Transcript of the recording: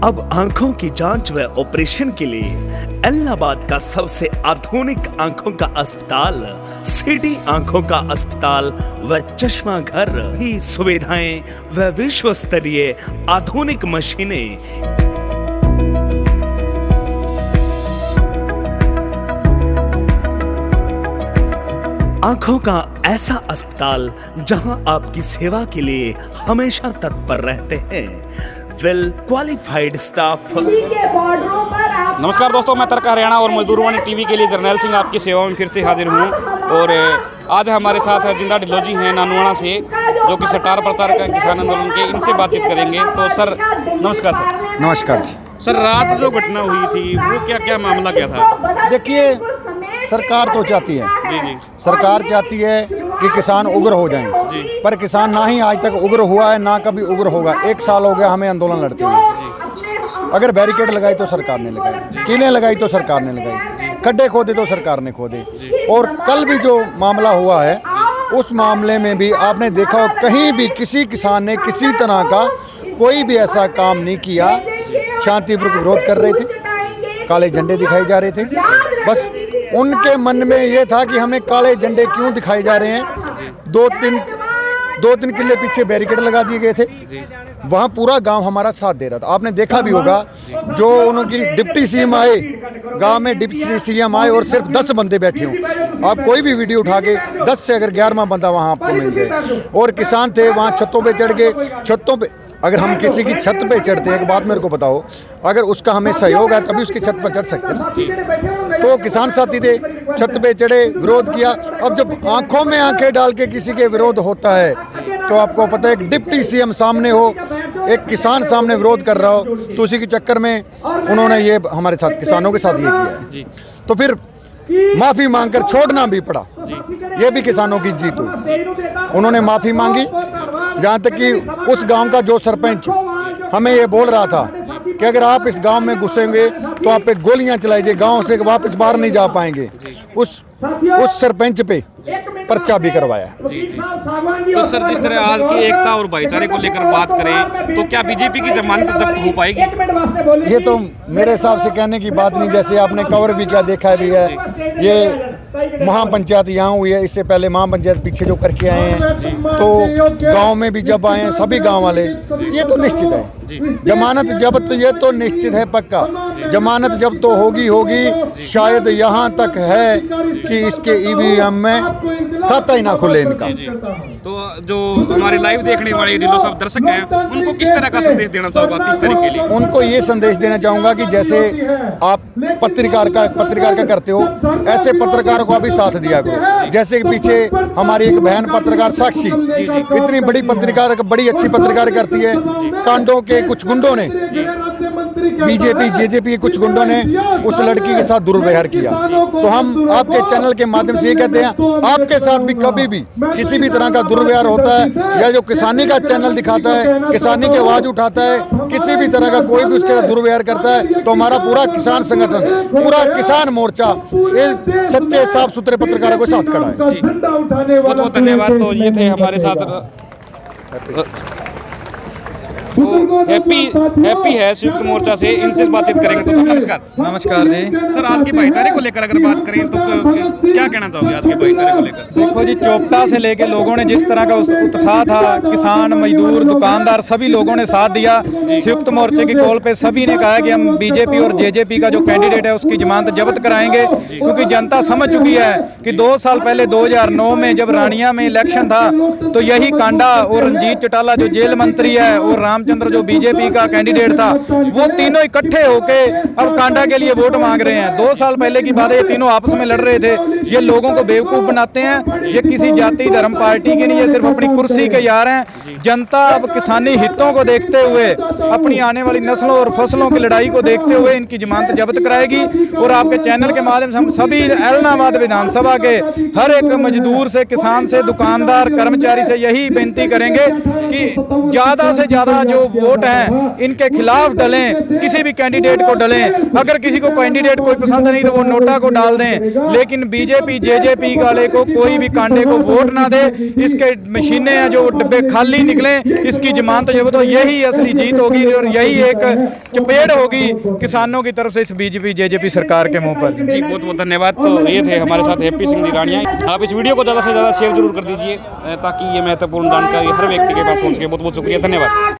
अब आंखों की जांच व ऑपरेशन के लिए इलाहाबाद का सबसे आधुनिक आंखों का अस्पताल सिटी आंखों का अस्पताल व चश्मा घर ही सुविधाएं व विश्व स्तरीय आधुनिक मशीनें। आंखों का ऐसा अस्पताल जहां आपकी सेवा के लिए हमेशा तत्पर रहते हैं वेल क्वालिफाइड स्टाफ। नमस्कार दोस्तों, मैं तड़का हरियाणा और मजदूरवाणी टीवी के लिए जर्नैल सिंह आपकी सेवा में फिर से हाजिर हूँ। और आज हमारे साथ जिंदा ढिल्लो जी हैं नानुआना से, जो कि स्टार प्रचारक हैं किसान आंदोलन के। इनसे बातचीत करेंगे। तो सर नमस्कार। सर नमस्कार जी। सर, रात जो घटना हुई थी वो क्या मामला क्या था? देखिए, सरकार तो चाहती है, जी, सरकार चाहती है कि किसान उग्र हो जाएं, पर किसान ना ही आज तक उग्र हुआ है ना कभी उग्र होगा। 1 साल हो गया हमें आंदोलन लड़ते हुए। अगर बैरिकेड लगाई तो सरकार ने लगाई, कीलें लगाई तो सरकार ने लगाई, खड्डे खोदे तो सरकार ने खोदे। और कल भी जो मामला हुआ है उस मामले में भी आपने देखा हो, कहीं भी किसी किसान ने किसी तरह का कोई भी ऐसा काम नहीं किया। शांतिपूर्वक विरोध कर रहे थे, काले झंडे दिखाए जा रहे थे। बस उनके मन में ये था कि हमें काले झंडे क्यों दिखाए जा रहे हैं। 2-3 किले पीछे बैरिकेड लगा दिए गए थे, वहाँ पूरा गांव हमारा साथ दे रहा था। आपने देखा भी होगा, जो उनकी डिप्टी सीएम आए, गांव में डिप्टी सीएम आए और सिर्फ 10 बंदे बैठे हों। आप कोई भी वीडियो उठा के 10 से अगर 11वां बंदा वहाँ आपको मिल गए। और किसान थे वहाँ छतों पे चढ़ गए। छतों पे अगर हम किसी की छत पे चढ़ते हैं, एक बात मेरे को बताओ, अगर उसका हमें सहयोग है तभी उसकी छत पर चढ़ सकते हैं ना। तो किसान साथी थे, छत पे चढ़े, विरोध किया। अब जब आंखों में आंखें डाल के किसी के विरोध होता है तो आपको पता है, एक डिप्टी सीएम सामने हो, एक किसान सामने विरोध कर रहा हो, तो उसी के चक्कर में उन्होंने ये हमारे साथ किसानों के साथ ये किया है। तो फिर माफ़ी मांगकर छोड़ना भी पड़ा, ये भी किसानों की जीत हुई। उन्होंने माफ़ी मांगी, यहाँ तक कि उस गांव का जो सरपंच हमें ये बोल रहा था कि अगर आप इस गांव में घुसेंगे तो आप पे गोलियां चलाई जाए, गांव से वापस बाहर नहीं जा पाएंगे। उस सरपंच पे पर्चा भी करवाया। तो सर, जिस तरह आज की एकता और भाईचारे को लेकर बात करें तो क्या बीजेपी की जमानत जब्त हो पाएगी? ये तो मेरे हिसाब से कहने की बात नहीं। जैसे आपने कवर भी क्या देखा भी है, ये महापंचायत यहाँ हुई है, इससे पहले महापंचायत पीछे जो करके आए हैं, तो गांव में भी जब आए हैं सभी गांव वाले, ये तो निश्चित है जमानत जब्त, ये तो निश्चित है पक्का। जमानत जब्त तो होगी। शायद यहाँ तक है कि इसके ईवीएम में खाता ही ना खुले इनका। तो जो हमारे लाइव देखने वाले ढिल्लो साहब दर्शक हैं, उनको किस तरह का संदेश देना चाहोगा? किस तरह के लिए? उनको ये संदेश देना चाहूँगा कि जैसे आप पत्रकार का करते हो, ऐसे पत्रकारों को भी साथ दिया करो। जैसे कि पीछे हमारी एक बहन पत्रकार साक्षी, इतनी बड़ी पत्रकार, बड़ी अच्छी पत्रकार करती है। कांडों के कुछ गुंडों ने, बीजेपी जेजेपी के कुछ गुंडों ने उस लड़की के साथ दुर्व्यवहार किया। तो हम आपके चैनल के माध्यम से ये कहते हैं, आपके साथ भी कभी भी किसी भी तरह का दुर्व्यवहार होता है, या जो किसानी का चैनल दिखाता है, किसानी की आवाज़ उठाता है, किसी भी तरह का कोई भी उसके साथ दुर्व्यवहार करता है, तो हमारा पूरा किसान संगठन, पूरा किसान मोर्चा इन सच्चे साफ सुथरे पत्रकारों के साथ खड़ा है। बहुत बहुत धन्यवाद। तो ये थे हमारे साथ हैप्पी है संयुक्त मोर्चा से, इनसे बातचीत करेंगे। तो सर नमस्कार। नमस्कार जी। सर, आज के भाईचारे को लेकर अगर बात करें तो क्या कहना चाहोगे आज के भाईचारे को लेकर? देखो जी, चोपटा से लेके लोगों ने जिस तरह का उत्साह था, किसान मजदूर दुकानदार सभी लोगों ने साथ दिया। संयुक्त मोर्चे की कॉल पे सभी ने कहा कि हम बीजेपी और जेजेपी का जो कैंडिडेट है उसकी जमानत जब्त कराएंगे, क्योंकि जनता समझ चुकी है कि 2 साल पहले 2009 में जब रानिया में इलेक्शन था तो यही कांडा और रंजीत चौटाला जो जेल मंत्री है और रामचंद्र जो बीजेपी का कैंडिडेट था, वो तीनों इकट्ठे होके अब कांडा के लिए वोट मांग रहे हैं। 2 साल पहले की बात है, ये तीनों आपस में लड़ रहे थे। ये लोगों को बेवकूफ बनाते हैं। ये किसी जाति धर्म पार्टी के नहीं, ये सिर्फ अपनी कुर्सी के यार हैं। जनता अब किसानी हितों को देखते हुए, अपनी आने वाली नस्लों और फसलों की लड़ाई को देखते हुए इनकी जमानत जब्त कराएगी। और आपके चैनल के माध्यम से हम सभी इलाहाबाद विधानसभा के हर एक मजदूर से, किसान से, दुकानदार, कर्मचारी से यही बेनती करेंगे कि ज़्यादा से ज़्यादा जो वोट हैं इनके खिलाफ डलें, किसी भी कैंडिडेट को डलें। अगर किसी को कैंडिडेट कोई पसंद नहीं तो वो नोटा को डाल दें, लेकिन बीजेपी जेजेपी वाले को कोई भी कांडे को वोट ना दे। इसके मशीनें हैं जो डब्बे खाली निकलें, इसकी जमानत जब तो यही असली जीत होगी और यही एक चपेट होगी किसानों की तरफ से इस बीजेपी जेजेपी सरकार के मुंह पर। जी बहुत बहुत धन्यवाद। तो ये थे हमारे साथ हैप्पी सिंह राणिया। आप इस वीडियो को ज़्यादा से ज़्यादा शेयर जरूर कर दीजिए ताकि ये महत्वपूर्ण जानकारी हर व्यक्ति के पास पहुँच सके। बहुत बहुत शुक्रिया, धन्यवाद।